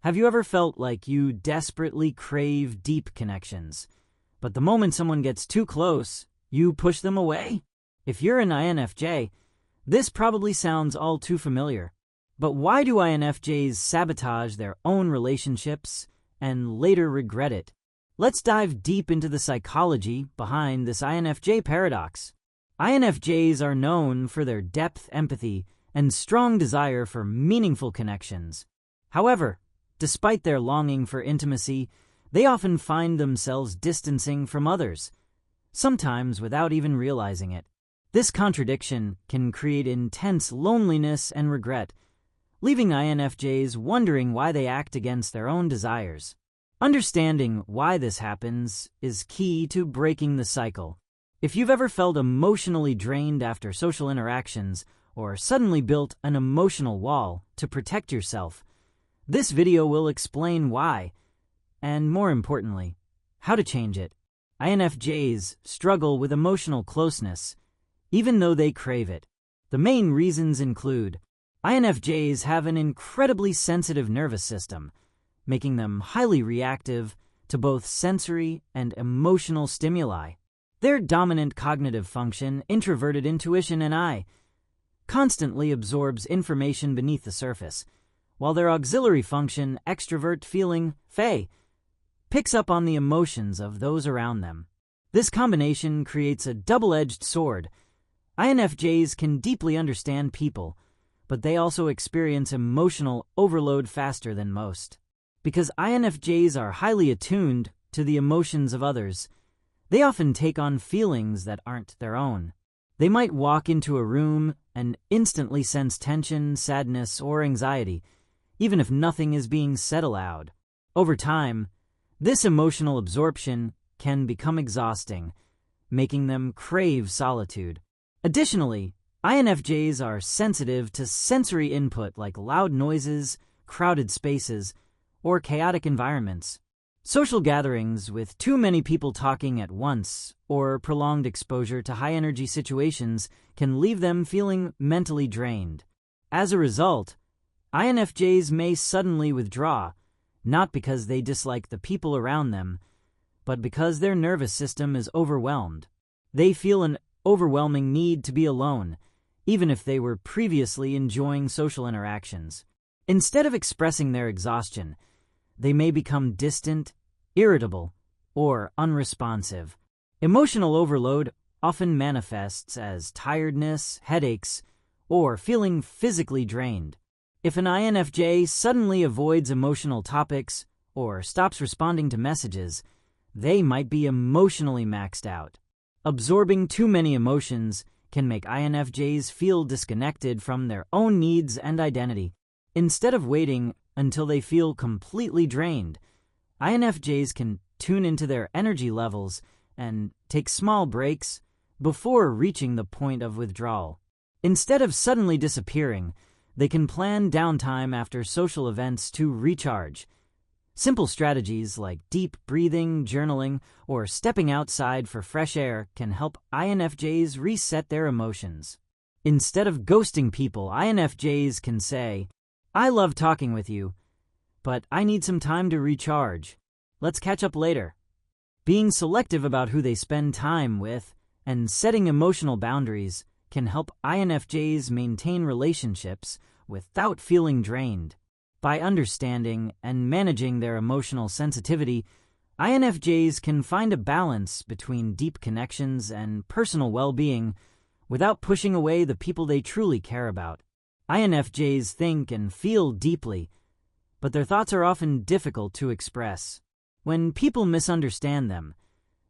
Have you ever felt like you desperately crave deep connections, but the moment someone gets too close, you push them away? If you're an INFJ, this probably sounds all too familiar. But why do INFJs sabotage their own relationships and later regret it? Let's dive deep into the psychology behind this INFJ paradox. INFJs are known for their depth, empathy, and strong desire for meaningful connections. However, despite their longing for intimacy, they often find themselves distancing from others, sometimes without even realizing it. This contradiction can create intense loneliness and regret, leaving INFJs wondering why they act against their own desires. Understanding why this happens is key to breaking the cycle. If you've ever felt emotionally drained after social interactions or suddenly built an emotional wall to protect yourself, this video will explain why, and more importantly, how to change it. INFJs struggle with emotional closeness, even though they crave it. The main reasons include INFJs have an incredibly sensitive nervous system, making them highly reactive to both sensory and emotional stimuli. Their dominant cognitive function, introverted intuition and I, constantly absorbs information beneath the surface, while their auxiliary function, extrovert feeling, Fey, picks up on the emotions of those around them. This combination creates a double-edged sword. INFJs can deeply understand people, but they also experience emotional overload faster than most. Because INFJs are highly attuned to the emotions of others, they often take on feelings that aren't their own. They might walk into a room and instantly sense tension, sadness, or anxiety, even if nothing is being said aloud. Over time, this emotional absorption can become exhausting, making them crave solitude. Additionally, INFJs are sensitive to sensory input like loud noises, crowded spaces, or chaotic environments. Social gatherings with too many people talking at once or prolonged exposure to high-energy situations can leave them feeling mentally drained. As a result, INFJs may suddenly withdraw, not because they dislike the people around them, but because their nervous system is overwhelmed. They feel an overwhelming need to be alone, even if they were previously enjoying social interactions. Instead of expressing their exhaustion, they may become distant, irritable, or unresponsive. Emotional overload often manifests as tiredness, headaches, or feeling physically drained. If an INFJ suddenly avoids emotional topics or stops responding to messages, they might be emotionally maxed out. Absorbing too many emotions can make INFJs feel disconnected from their own needs and identity. Instead of waiting until they feel completely drained, INFJs can tune into their energy levels and take small breaks before reaching the point of withdrawal. Instead of suddenly disappearing, they can plan downtime after social events to recharge. Simple strategies like deep breathing, journaling, or stepping outside for fresh air can help INFJs reset their emotions. Instead of ghosting people, INFJs can say, "I love talking with you, but I need some time to recharge. Let's catch up later." Being selective about who they spend time with and setting emotional boundaries can help INFJs maintain relationships without feeling drained. By understanding and managing their emotional sensitivity, INFJs can find a balance between deep connections and personal well-being without pushing away the people they truly care about. INFJs think and feel deeply, but their thoughts are often difficult to express. When people misunderstand them,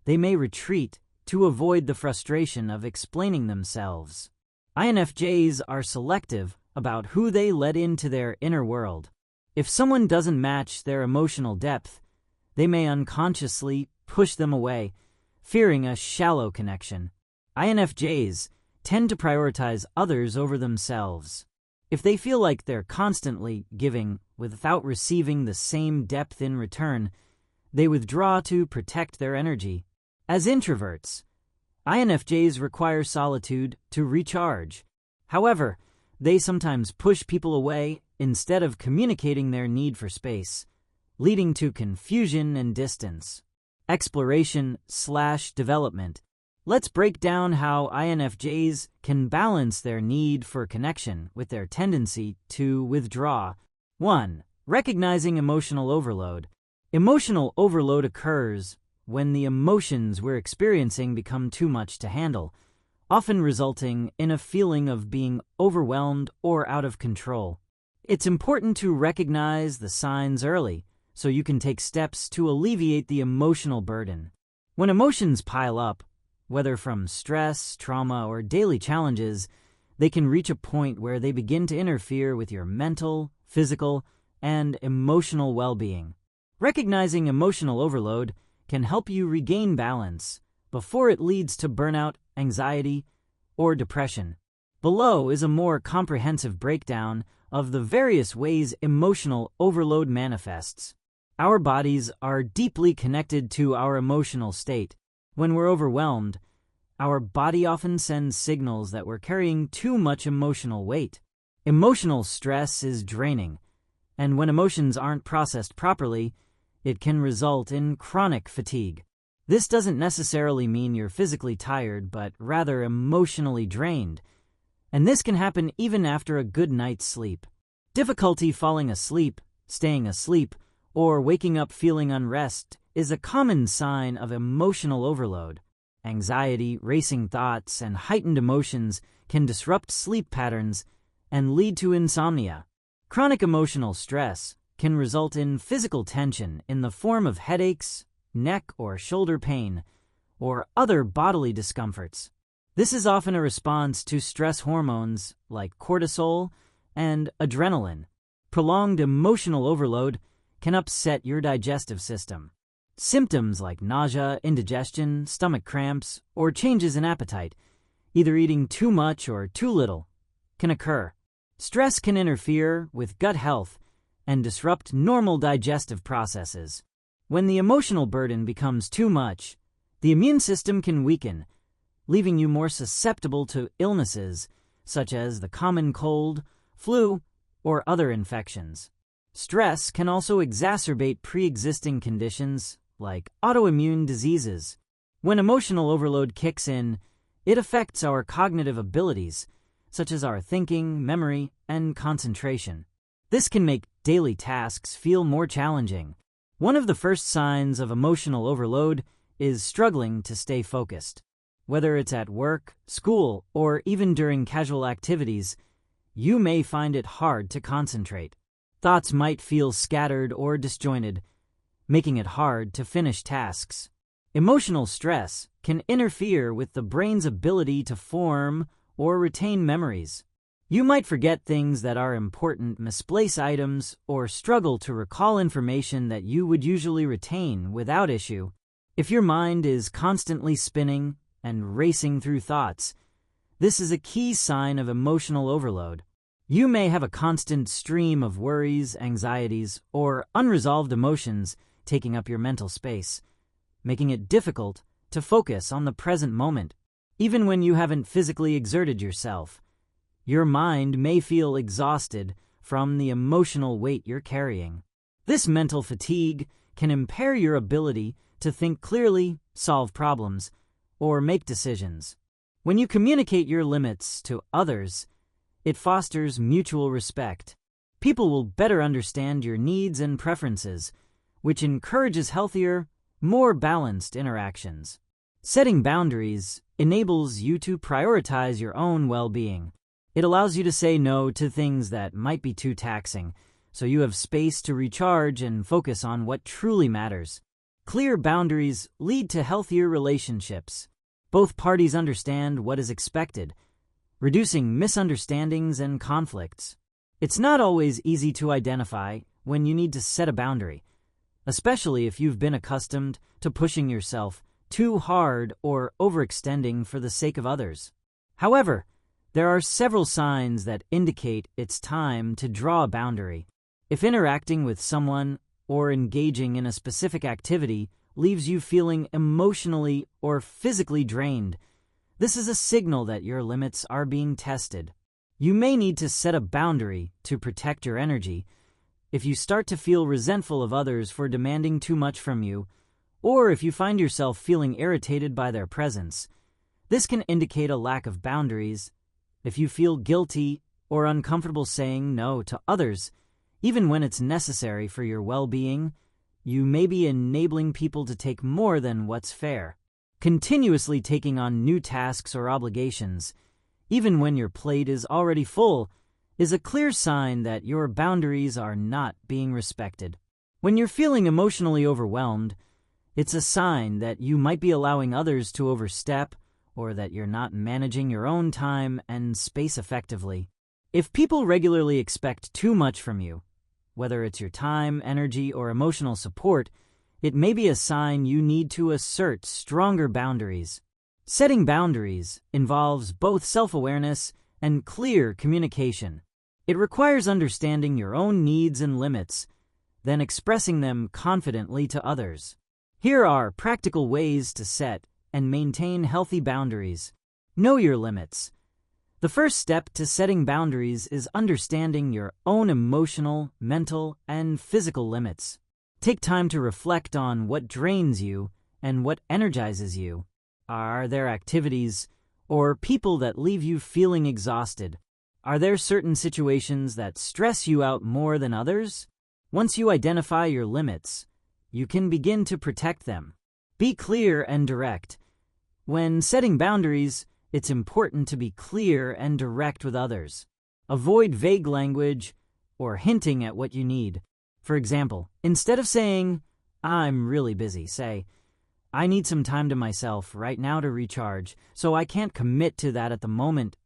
they may retreat to avoid the frustration of explaining themselves. INFJs are selective about who they let into their inner world. If someone doesn't match their emotional depth, they may unconsciously push them away, fearing a shallow connection. INFJs tend to prioritize others over themselves. If they feel like they're constantly giving without receiving the same depth in return, they withdraw to protect their energy. As introverts, INFJs require solitude to recharge. However, they sometimes push people away instead of communicating their need for space, leading to confusion and distance. Exploration/development. Let's break down how INFJs can balance their need for connection with their tendency to withdraw. 1. Recognizing emotional overload. Emotional overload occurs when the emotions we're experiencing become too much to handle, often resulting in a feeling of being overwhelmed or out of control. It's important to recognize the signs early so you can take steps to alleviate the emotional burden. When emotions pile up, whether from stress, trauma, or daily challenges, they can reach a point where they begin to interfere with your mental, physical, and emotional well-being. Recognizing emotional overload can help you regain balance before it leads to burnout, anxiety, or depression. Below is a more comprehensive breakdown of the various ways emotional overload manifests. Our bodies are deeply connected to our emotional state. When we're overwhelmed, our body often sends signals that we're carrying too much emotional weight. Emotional stress is draining, and when emotions aren't processed properly, it can result in chronic fatigue. This doesn't necessarily mean you're physically tired, but rather emotionally drained, and this can happen even after a good night's sleep. Difficulty falling asleep, staying asleep, or waking up feeling unrest is a common sign of emotional overload. Anxiety, racing thoughts, and heightened emotions can disrupt sleep patterns and lead to insomnia. Chronic emotional stress can result in physical tension in the form of headaches, neck or shoulder pain, or other bodily discomforts. This is often a response to stress hormones like cortisol and adrenaline. Prolonged emotional overload can upset your digestive system. Symptoms like nausea, indigestion, stomach cramps, or changes in appetite, either eating too much or too little, can occur. Stress can interfere with gut health and disrupt normal digestive processes. When the emotional burden becomes too much, the immune system can weaken, leaving you more susceptible to illnesses such as the common cold, flu, or other infections. Stress can also exacerbate pre-existing conditions like autoimmune diseases. When emotional overload kicks in, it affects our cognitive abilities, such as our thinking, memory, and concentration. This can make daily tasks feel more challenging. One of the first signs of emotional overload is struggling to stay focused. Whether it's at work, school, or even during casual activities, you may find it hard to concentrate. Thoughts might feel scattered or disjointed, making it hard to finish tasks. Emotional stress can interfere with the brain's ability to form or retain memories. You might forget things that are important, misplace items, or struggle to recall information that you would usually retain without issue. If your mind is constantly spinning and racing through thoughts, this is a key sign of emotional overload. You may have a constant stream of worries, anxieties, or unresolved emotions taking up your mental space, making it difficult to focus on the present moment. Even when you haven't physically exerted yourself, your mind may feel exhausted from the emotional weight you're carrying. This mental fatigue can impair your ability to think clearly, solve problems, or make decisions. When you communicate your limits to others, it fosters mutual respect. People will better understand your needs and preferences, which encourages healthier, more balanced interactions. Setting boundaries enables you to prioritize your own well-being. It allows you to say no to things that might be too taxing, so you have space to recharge and focus on what truly matters. Clear boundaries lead to healthier relationships. Both parties understand what is expected, reducing misunderstandings and conflicts. It's not always easy to identify when you need to set a boundary, especially if you've been accustomed to pushing yourself too hard or overextending for the sake of others. However, there are several signs that indicate it's time to draw a boundary. If interacting with someone or engaging in a specific activity leaves you feeling emotionally or physically drained, this is a signal that your limits are being tested. You may need to set a boundary to protect your energy. If you start to feel resentful of others for demanding too much from you, or if you find yourself feeling irritated by their presence, this can indicate a lack of boundaries. If you feel guilty or uncomfortable saying no to others, even when it's necessary for your well-being, you may be enabling people to take more than what's fair. Continuously taking on new tasks or obligations, even when your plate is already full, is a clear sign that your boundaries are not being respected. When you're feeling emotionally overwhelmed, it's a sign that you might be allowing others to overstep or that you're not managing your own time and space effectively. If people regularly expect too much from you, whether it's your time, energy, or emotional support, it may be a sign you need to assert stronger boundaries. Setting boundaries involves both self-awareness and clear communication. It requires understanding your own needs and limits, then expressing them confidently to others. Here are practical ways to set and maintain healthy boundaries. Know your limits. The first step to setting boundaries is understanding your own emotional, mental, and physical limits. Take time to reflect on what drains you and what energizes you. Are there activities or people that leave you feeling exhausted? Are there certain situations that stress you out more than others? Once you identify your limits, you can begin to protect them. Be clear and direct. When setting boundaries, it's important to be clear and direct with others. Avoid vague language or hinting at what you need. For example, instead of saying, "I'm really busy," say, "I need some time to myself right now to recharge, so I can't commit to that at the moment."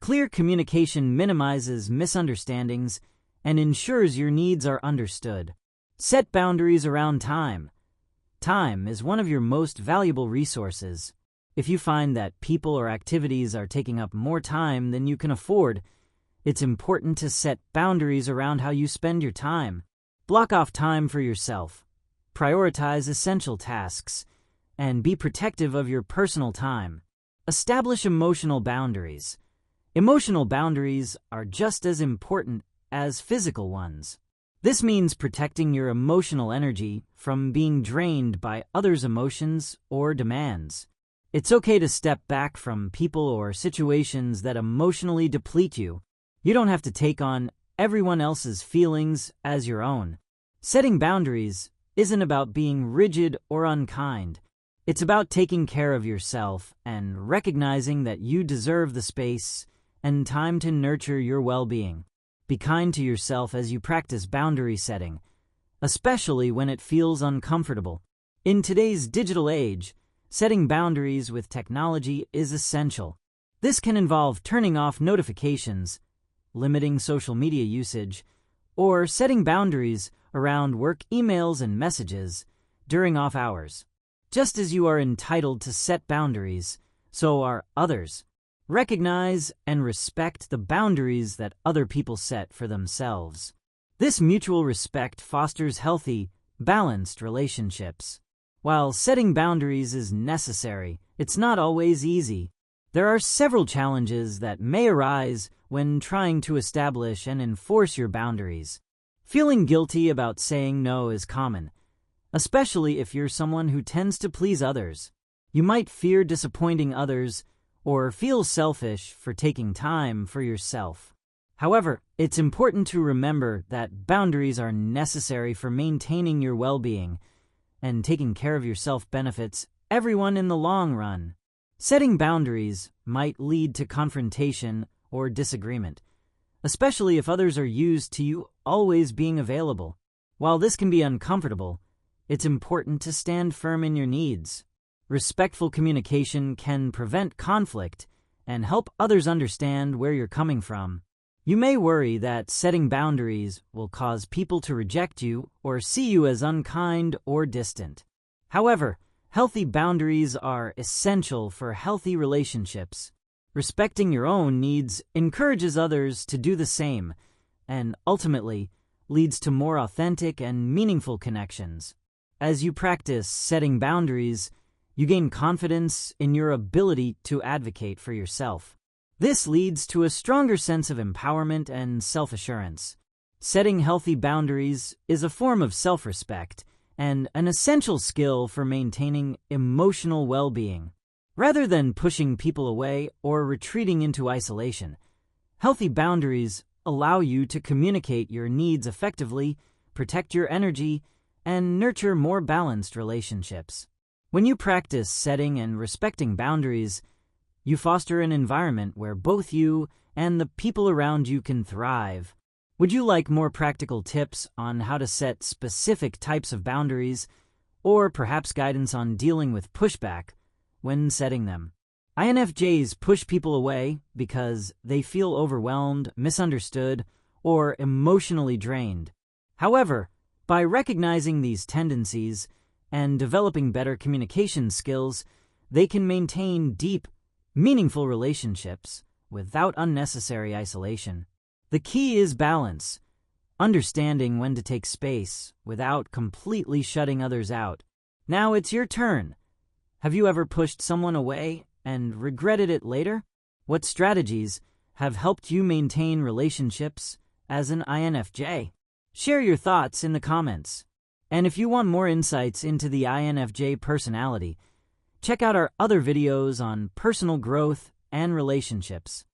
Clear communication minimizes misunderstandings and ensures your needs are understood. Set boundaries around time. Time is one of your most valuable resources. If you find that people or activities are taking up more time than you can afford, it's important to set boundaries around how you spend your time. Block off time for yourself. Prioritize essential tasks, and be protective of your personal time. Establish emotional boundaries. Emotional boundaries are just as important as physical ones. This means protecting your emotional energy from being drained by others' emotions or demands. It's okay to step back from people or situations that emotionally deplete you. You don't have to take on everyone else's feelings as your own. Setting boundaries isn't about being rigid or unkind. It's about taking care of yourself and recognizing that you deserve the space and time to nurture your well-being. Be kind to yourself as you practice boundary setting, especially when it feels uncomfortable. In today's digital age, setting boundaries with technology is essential. This can involve turning off notifications, limiting social media usage, or setting boundaries around work emails and messages during off hours. Just as you are entitled to set boundaries, so are others. Recognize and respect the boundaries that other people set for themselves. This mutual respect fosters healthy, balanced relationships. While setting boundaries is necessary, it's not always easy. There are several challenges that may arise when trying to establish and enforce your boundaries. Feeling guilty about saying no is common, especially if you're someone who tends to please others. You might fear disappointing others or feel selfish for taking time for yourself. However, it's important to remember that boundaries are necessary for maintaining your well-being, and taking care of yourself benefits everyone in the long run. Setting boundaries might lead to confrontation or disagreement, especially if others are used to you always being available. While this can be uncomfortable, it's important to stand firm in your needs. Respectful communication can prevent conflict and help others understand where you're coming from. You may worry that setting boundaries will cause people to reject you or see you as unkind or distant. However, healthy boundaries are essential for healthy relationships. Respecting your own needs encourages others to do the same, and ultimately leads to more authentic and meaningful connections. As you practice setting boundaries, you gain confidence in your ability to advocate for yourself. This leads to a stronger sense of empowerment and self-assurance. Setting healthy boundaries is a form of self-respect and an essential skill for maintaining emotional well-being. Rather than pushing people away or retreating into isolation, healthy boundaries allow you to communicate your needs effectively, protect your energy, and nurture more balanced relationships. When you practice setting and respecting boundaries, you foster an environment where both you and the people around you can thrive. Would you like more practical tips on how to set specific types of boundaries, or perhaps guidance on dealing with pushback when setting them? INFJs push people away because they feel overwhelmed, misunderstood, or emotionally drained. However, by recognizing these tendencies and developing better communication skills, they can maintain deep, meaningful relationships without unnecessary isolation. The key is balance, understanding when to take space without completely shutting others out. Now it's your turn. Have you ever pushed someone away and regretted it later? What strategies have helped you maintain relationships as an INFJ? Share your thoughts in the comments. And if you want more insights into the INFJ personality, check out our other videos on personal growth and relationships.